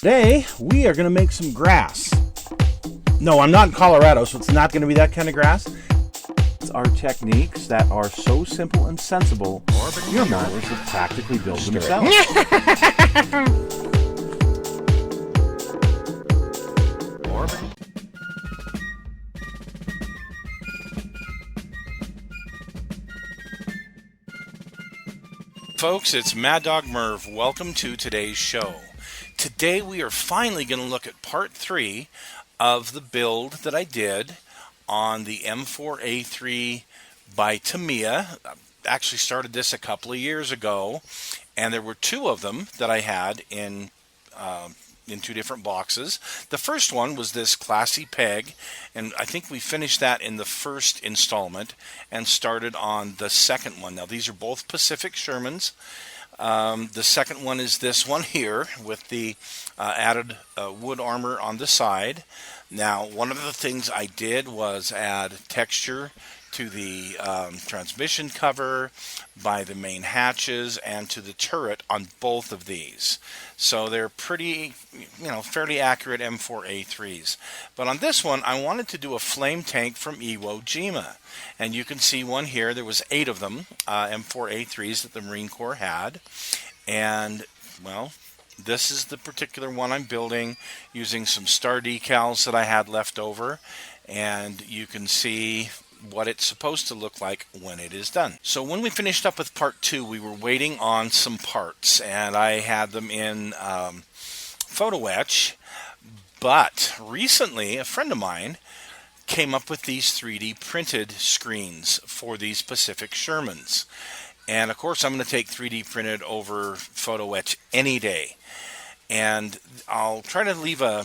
Today, we are going to make some grass. No, I'm not in Colorado, so it's not going to be that kind of grass. It's our techniques that are so simple and sensible, your mowers have practically built themselves. Folks, it's Mad Dog Merv. Welcome to today's show. Today we are finally going to look at part 3 of the build that I did on the M4A3 by Tamiya. I actually started this a couple of years ago, and there were 2 of them that I had in 2 different boxes. The first one was this classy peg, and I think we finished that in the first installment and started on the second one. Now these are both Pacific Shermans. The second one is this one here with the added wood armor on the side. Now, one of the things I did was add texture to the transmission cover by the main hatches and to the turret on both of these. So they're pretty, fairly accurate M4A3s. But on this one, I wanted to do a flame tank from Iwo Jima. And you can see one here. There was 8 of them, M4A3s that the Marine Corps had. And, well, this is the particular one I'm building using some star decals that I had left over. And you can see what it's supposed to look like when it is done. So when we finished up with part 2, we were waiting on some parts, and I had them in photo etch. But recently, a friend of mine came up with these 3D printed screens for these Pacific Shermans. And of course, I'm going to take 3D printed over photo etch any day. And I'll try to leave a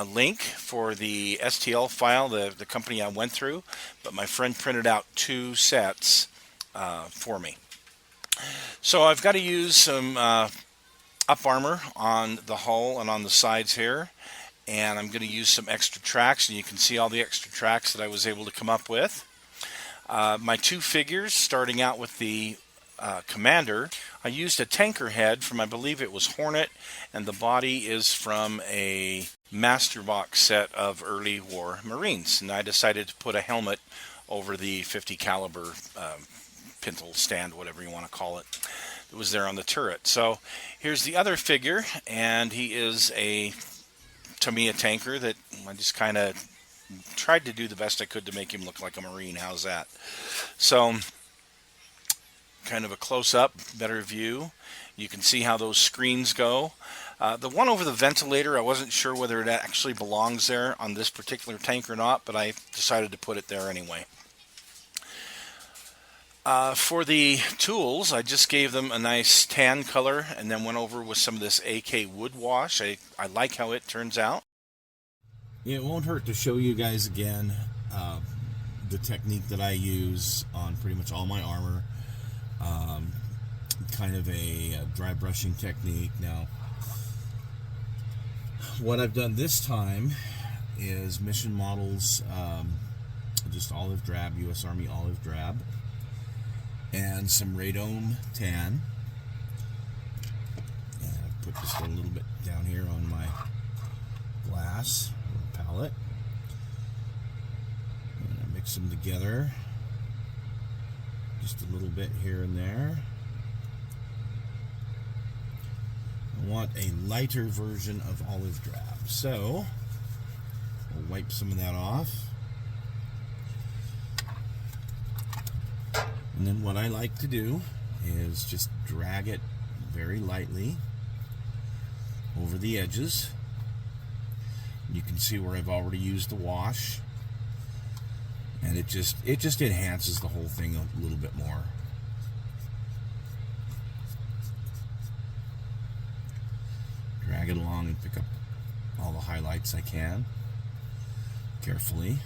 link for the STL file, the company I went through, but my friend printed out 2 sets for me. So I've got to use some up armor on the hull and on the sides here, and I'm going to use some extra tracks, and you can see all the extra tracks that I was able to come up with. My 2 figures, starting out with the Commander, I used a tanker head from, I believe it was Hornet, and the body is from a master box set of early war Marines. And I decided to put a helmet over the 50 caliber pintle stand, whatever you want to call it. It was there on the turret. So here's the other figure, and he is a Tamiya tanker that I just kind of tried to do the best I could to make him look like a Marine. How's that? So kind of a close-up, better view. You can see how those screens go. The one over the ventilator, I wasn't sure whether it actually belongs there on this particular tank or not, but I decided to put it there anyway. For the tools, I just gave them a nice tan color and then went over with some of this AK wood wash. I like how it turns out. It won't hurt to show you guys again the technique that I use on pretty much all my armor. Kind of a dry brushing technique. Now, what I've done this time is mission models, just olive drab, U.S. Army olive drab, and some radome tan. And I put just a little bit down here on my glass palette. And I mix them together. Just a little bit here and there. I want a lighter version of olive drab, so we'll wipe some of that off. And then what I like to do is just drag it very lightly over the edges. You can see where I've already used the wash. And it just enhances the whole thing a little bit more. Drag it along and pick up all the highlights I can carefully.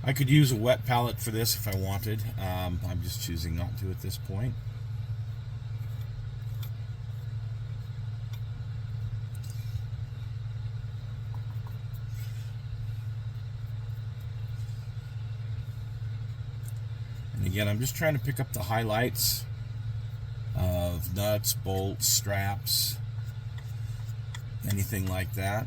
I could use a wet palette for this if I wanted. I'm just choosing not to at this point. And again, I'm just trying to pick up the highlights of nuts, bolts, straps, anything like that.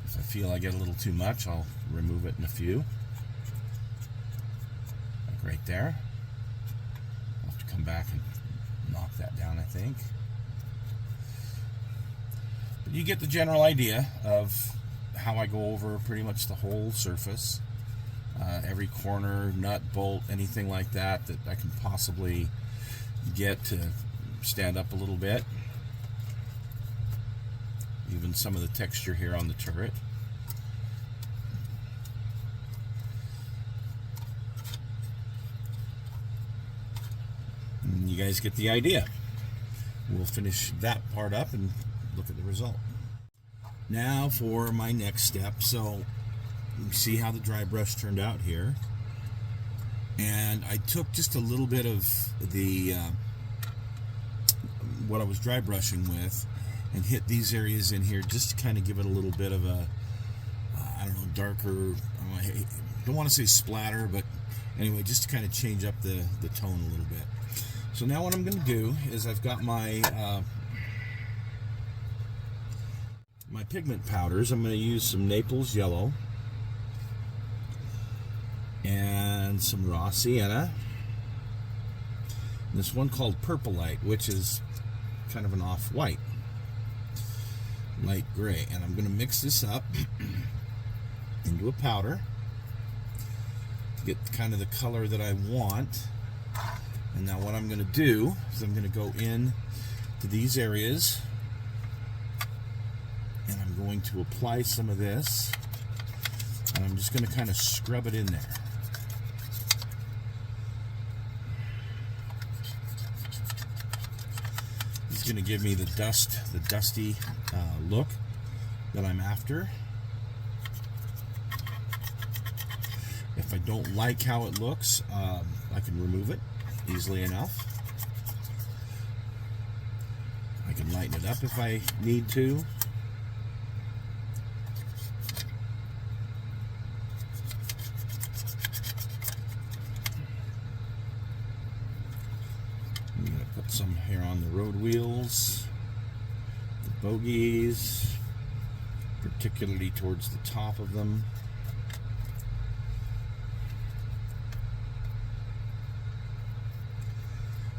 If I feel I get a little too much, I'll remove it in a few. Like right there. I'll have to come back and knock that down, I think. But you get the general idea of how I go over pretty much the whole surface. Every corner, nut, bolt, anything like that that I can possibly get to stand up a little bit. Even some of the texture here on the turret. And you guys get the idea. We'll finish that part up and look at the result. Now for my next step. So you see how the dry brush turned out here. And I took just a little bit of the what I was dry brushing with and hit these areas in here just to kind of give it a little bit of a, I don't know, darker, I don't want to say splatter, but anyway, just to kind of change up the tone a little bit. So now what I'm going to do is I've got my my pigment powders. I'm going to use some Naples yellow and some raw sienna. This one called Purple-Lite, which is kind of an off-white, light gray. And I'm going to mix this up into a powder to get kind of the color that I want. And now what I'm going to do is I'm going to go in to these areas and I'm going to apply some of this, and I'm just going to kind of scrub it in there. It's going to give me the dusty look that I'm after. If I don't like how it looks, I can remove it easily enough. I can lighten it up if I need to. I'm going to put some here on the road wheels, the bogies, particularly towards the top of them.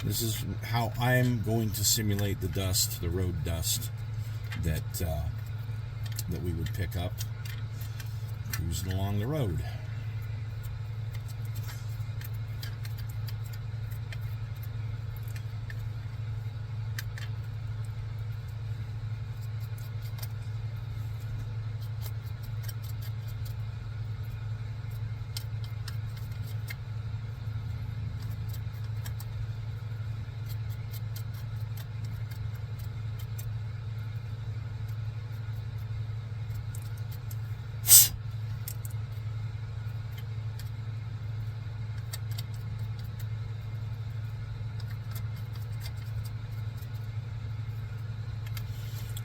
This is how I'm going to simulate the dust, the road dust that that we would pick up cruising along the road.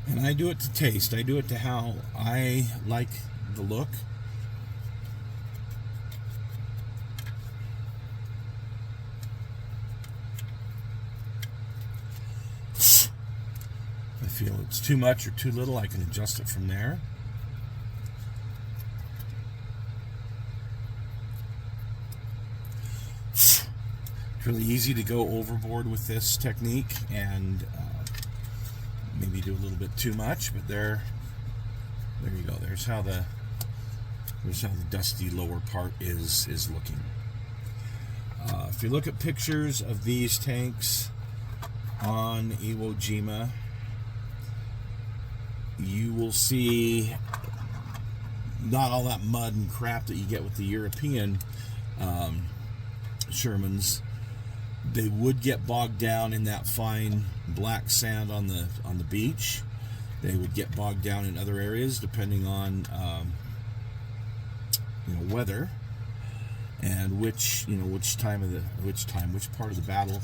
And I do it to taste. I do it to how I like the look. If I feel it's too much or too little, I can adjust it from there. It's really easy to go overboard with this technique and maybe do a little bit too much, but there you go. There's how the dusty lower part is looking. If you look at pictures of these tanks on Iwo Jima, you will see not all that mud and crap that you get with the European Shermans. They would get bogged down in that fine black sand on the beach. They would get bogged down in other areas depending on weather. and which part of the battle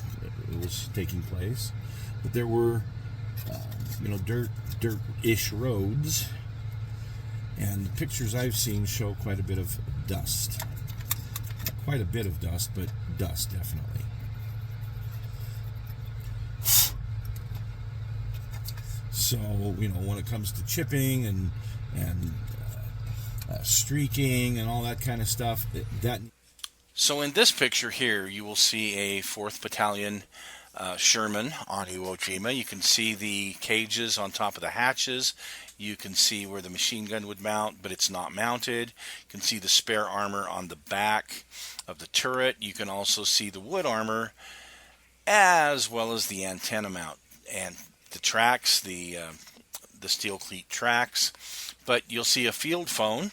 it was taking place. But there were dirt-ish roads, and the pictures I've seen show quite a bit of dust. Not quite a bit of dust, but dust definitely. So when it comes to chipping and streaking and all that kind of stuff, So in this picture here, you will see a 4th Battalion Sherman on Iwo Jima. You can see the cages on top of the hatches. You can see where the machine gun would mount, but it's not mounted. You can see the spare armor on the back of the turret. You can also see the wood armor as well as the antenna mount and the tracks, the steel cleat tracks. But you'll see a field phone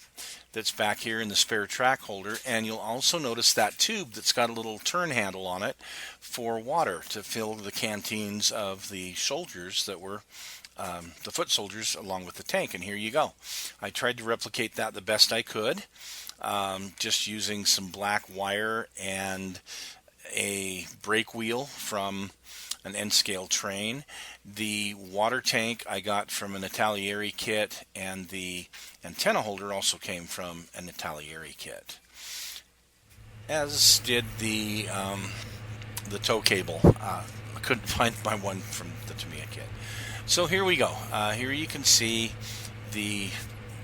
that's back here in the spare track holder, and you'll also notice that tube that's got a little turn handle on it for water to fill the canteens of the soldiers that were the foot soldiers along with the tank. And here you go. I tried to replicate that the best I could, just using some black wire and a brake wheel from an N-scale train. The water tank I got from an Italieri kit, and the antenna holder also came from an Italieri kit, as did the tow cable. I couldn't find my one from the Tamiya kit. So here we go. Here you can see the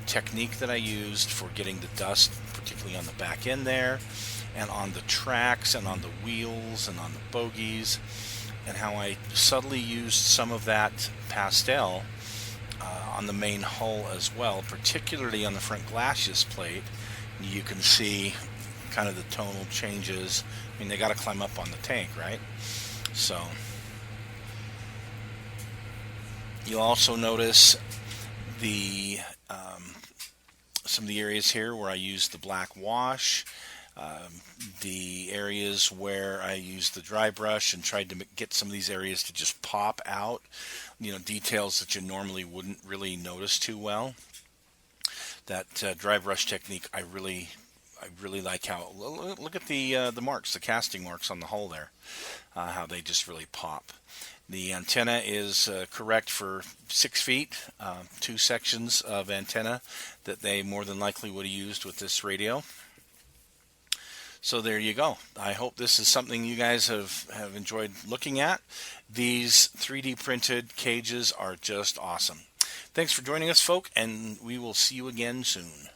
technique that I used for getting the dust, particularly on the back end there, and on the tracks, and on the wheels, and on the bogies, and how I subtly used some of that pastel on the main hull as well, particularly on the front glacis plate. You can see kind of the tonal changes. I mean, they got to climb up on the tank, right? So you'll also notice the some of the areas here where I used the black wash, the areas where I used the dry brush and tried to get some of these areas to just pop out, details that you normally wouldn't really notice too well. That dry brush technique, I really like how, look at the marks, the casting marks on the hull there, how they just really pop. The antenna is correct for 6 feet, 2 sections of antenna that they more than likely would have used with this radio. So there you go. I hope this is something you guys have enjoyed looking at. These 3D printed cages are just awesome. Thanks for joining us, folk, and we will see you again soon.